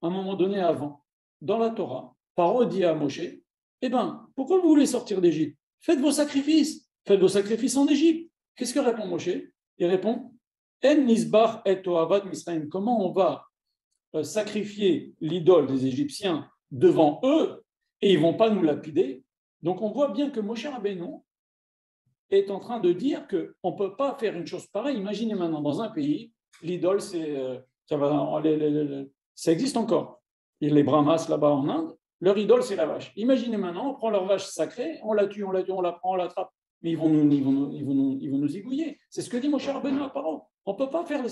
à un moment donné avant, dans la Torah, Paro dit à Moshe, eh bien, pourquoi vous voulez sortir d'Égypte? Faites vos sacrifices en Égypte. Qu'est-ce que répond Moshe? Il répond, En nisbach et toavat misraim. Comment on va sacrifier l'idole des Égyptiens devant eux et ils ne vont pas nous lapider? Donc on voit bien que Moshe Rabbeinu est en train de dire qu'on ne peut pas faire une chose pareille. Imaginez maintenant dans un pays, l'idole, ça existe encore. Et les Brahmas là-bas en Inde, leur idole, c'est la vache. Imaginez maintenant, on prend leur vache sacrée, on la tue, on la prend, on l'attrape. Mais ils vont nous zigouiller. C'est ce que dit Moshe Rabbeinu à Paro. On peut pas faire,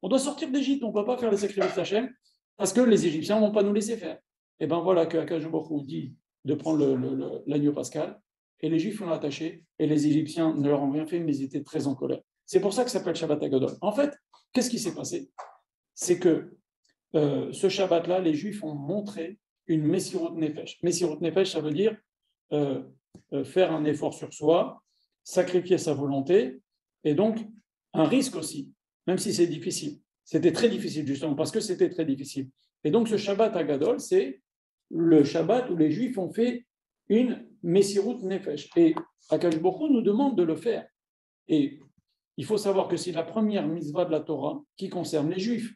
on doit sortir d'Égypte, on ne peut pas faire les sacrifices Hachem parce que les Égyptiens ne vont pas nous laisser faire. Et bien voilà que Akash Baruch dit de prendre l'agneau pascal. Et les Juifs l'ont attaché, et les Égyptiens ne leur ont rien fait, mais ils étaient très en colère. C'est pour ça que ça s'appelle Shabbat Hagadol. En fait, qu'est-ce qui s'est passé? C'est que ce Shabbat-là, les Juifs ont montré une Messirut Nefesh. Messirut Nefesh, ça veut dire faire un effort sur soi, sacrifier sa volonté, et donc un risque aussi, même si c'est difficile. C'était très difficile, justement, parce que c'était très difficile. Et donc ce Shabbat Hagadol, c'est le Shabbat où les Juifs ont fait une Messirut Nefesh. Et Akash Baruch Hu nous demande de le faire. Et il faut savoir que c'est la première mitzvah de la Torah qui concerne les Juifs.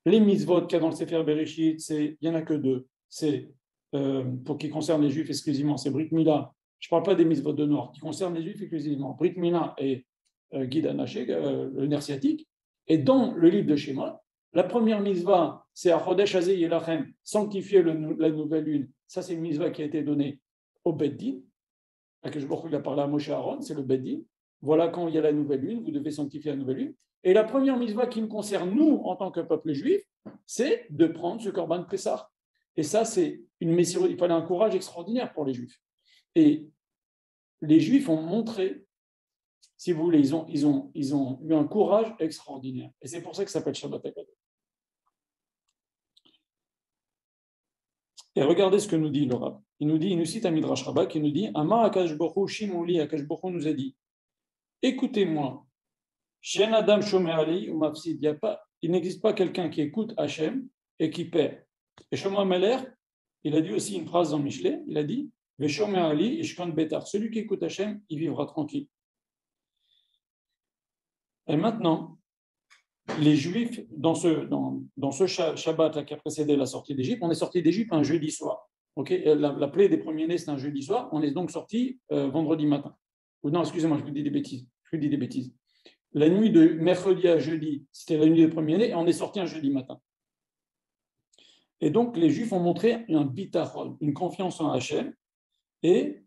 Les mitzvot qu'il y a dans le Sefer Bereshit, il n'y en a que deux. C'est pour qui concerne les Juifs exclusivement, c'est Brit Mila. Je ne parle pas des mitzvot de Nord, qui concernent les Juifs exclusivement. Brit Mila et Guid Anaché, le nerf sciatique. Et dans le livre de Shema, la première mitzvah, c'est à Chodesh Hazeh Yelachem, sanctifier la nouvelle lune. Ça, c'est une mitzvah qui a été donnée au Beddin. Akash Baruch Hu a parlé à Moshe Aaron, c'est le Beddin. Voilà, quand il y a la nouvelle lune, vous devez sanctifier la nouvelle lune. Et la première mitzvah qui nous concerne, nous, en tant que peuple juif, c'est de prendre ce Korban Pessah. Et ça, c'est une messire. Il fallait un courage extraordinaire pour les Juifs. Et les Juifs ont montré, si vous voulez, ils ont eu un courage extraordinaire. Et c'est pour ça que ça s'appelle Shabbat Hagadol. Et regardez ce que nous dit le Rav. Il nous cite un Midrash Rabbah qui nous dit Amar Akash Baruch Hu Shimuli, Akash Baruch Hu nous a dit écoutez-moi, Shen Adam Shomer Ali ou Mafsid, il n'existe pas quelqu'un qui écoute Hachem et qui perd. Et Shlomo Meler, il a dit aussi une phrase dans Michelet, il a dit Veshomer Ali Ishkan Betar, celui qui écoute Hachem, il vivra tranquille. Et maintenant, les Juifs, dans ce Shabbat là, qui a précédé la sortie d'Égypte, on est sorti d'Égypte un jeudi soir. Okay, la plaie des premiers-nés, c'est un jeudi soir. On est donc sorti vendredi matin. Ou non, excusez-moi, je vous dis des bêtises. La nuit de mercredi à jeudi, c'était la nuit des premiers-nés, et on est sorti un jeudi matin. Et donc, les Juifs ont montré un bitachon, une confiance en Hachem. Et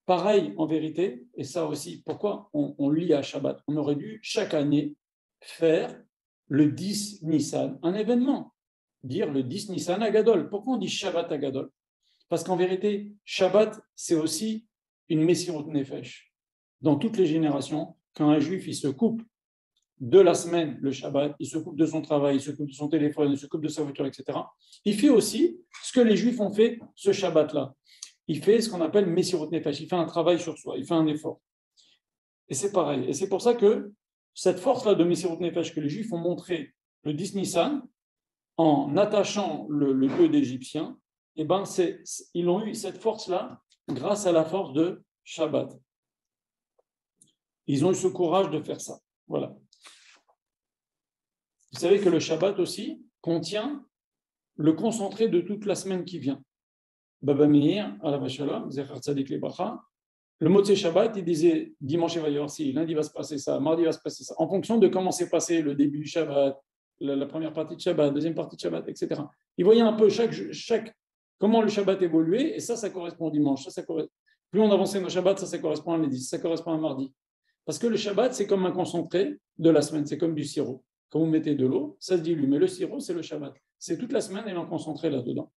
pareil, en vérité, et ça aussi, pourquoi on lit à Shabbat? On aurait dû chaque année faire le 10 Nissan, un événement, dire le 10 Nissan Agadol. Pourquoi on dit Shabbat Agadol? Parce qu'en vérité, Shabbat, c'est aussi une Messirut Nefesh. Dans toutes les générations, quand un Juif il se coupe de la semaine, le Shabbat, il se coupe de son travail, il se coupe de son téléphone, il se coupe de sa voiture, etc. Il fait aussi ce que les Juifs ont fait ce Shabbat-là. Il fait ce qu'on appelle Messirut Nefesh. Il fait un travail sur soi, il fait un effort. Et c'est pareil. Et c'est pour ça que cette force-là de Messirut Nefesh que les Juifs ont montré le 10 Nissan, en attachant le peu d'Égyptiens, eh ben ils ont eu cette force-là grâce à la force de Shabbat. Ils ont eu ce courage de faire ça. Voilà. Vous savez que le Shabbat aussi contient le concentré de toute la semaine qui vient. Baba Meir, à la Vachala, Zecher Tzadik Lebracha, le Motzei Shabbat, il disait dimanche il va y avoir ci, lundi va se passer ça, mardi va se passer ça, en fonction de comment s'est passé le début du Shabbat, la première partie de Shabbat, deuxième partie de Shabbat, etc. Il voyait un peu comment le Shabbat évoluait, et ça correspond au dimanche. Plus on avançait dans le Shabbat, ça correspond à lundi, ça correspond à mardi. Parce que le Shabbat, c'est comme un concentré de la semaine, c'est comme du sirop. Quand vous mettez de l'eau, ça se dilue, mais le sirop, c'est le Shabbat. C'est toute la semaine et en concentré là-dedans.